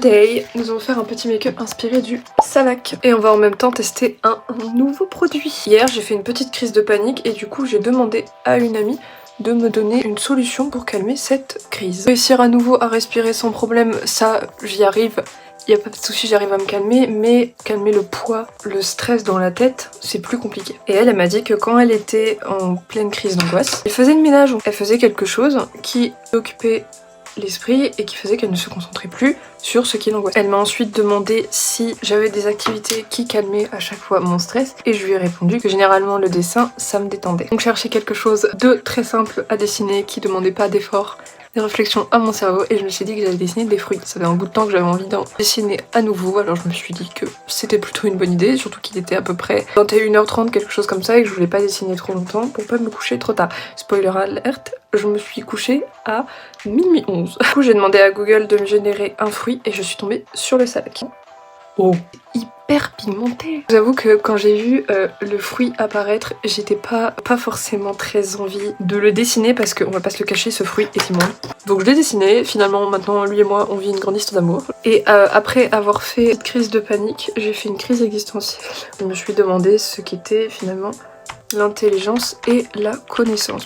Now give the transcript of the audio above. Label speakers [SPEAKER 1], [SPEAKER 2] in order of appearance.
[SPEAKER 1] Today, nous allons faire un petit make-up inspiré du Savak. Et on va en même temps tester un nouveau produit. Hier, j'ai fait une petite crise de panique et du coup, j'ai demandé à une amie de me donner une solution pour calmer cette crise. Réussir à nouveau à respirer sans problème, ça, j'y arrive. Il n'y a pas de souci, j'arrive à me calmer, mais calmer le poids, le stress dans la tête, c'est plus compliqué. Et elle m'a dit que quand elle était en pleine crise d'angoisse, elle faisait le ménage. Elle faisait quelque chose qui occupait l'esprit et qui faisait qu'elle ne se concentrait plus sur ce qui l'angoissait. Elle m'a ensuite demandé si j'avais des activités qui calmaient à chaque fois mon stress et je lui ai répondu que généralement le dessin ça me détendait. Donc chercher quelque chose de très simple à dessiner qui demandait pas d'effort, des réflexions à mon cerveau et je me suis dit que j'allais dessiner des fruits. Ça fait un bout de temps que j'avais envie d'en dessiner à nouveau, alors je me suis dit que c'était plutôt une bonne idée, surtout qu'il était à peu près 21h30, quelque chose comme ça, et que je voulais pas dessiner trop longtemps pour pas me coucher trop tard. Spoiler alert, je me suis couchée à minuit 11. Du coup j'ai demandé à Google de me générer un fruit et je suis tombée sur le Savak. Oh, hyper pimenté. J'avoue que quand j'ai vu le fruit apparaître, j'étais pas forcément très envie de le dessiner parce qu'on va pas se le cacher, ce fruit est immonde. Donc je l'ai dessiné, finalement maintenant lui et moi on vit une grande histoire d'amour. Et après avoir fait cette crise de panique, j'ai fait une crise existentielle. Je me suis demandé ce qu'était finalement l'intelligence et la connaissance.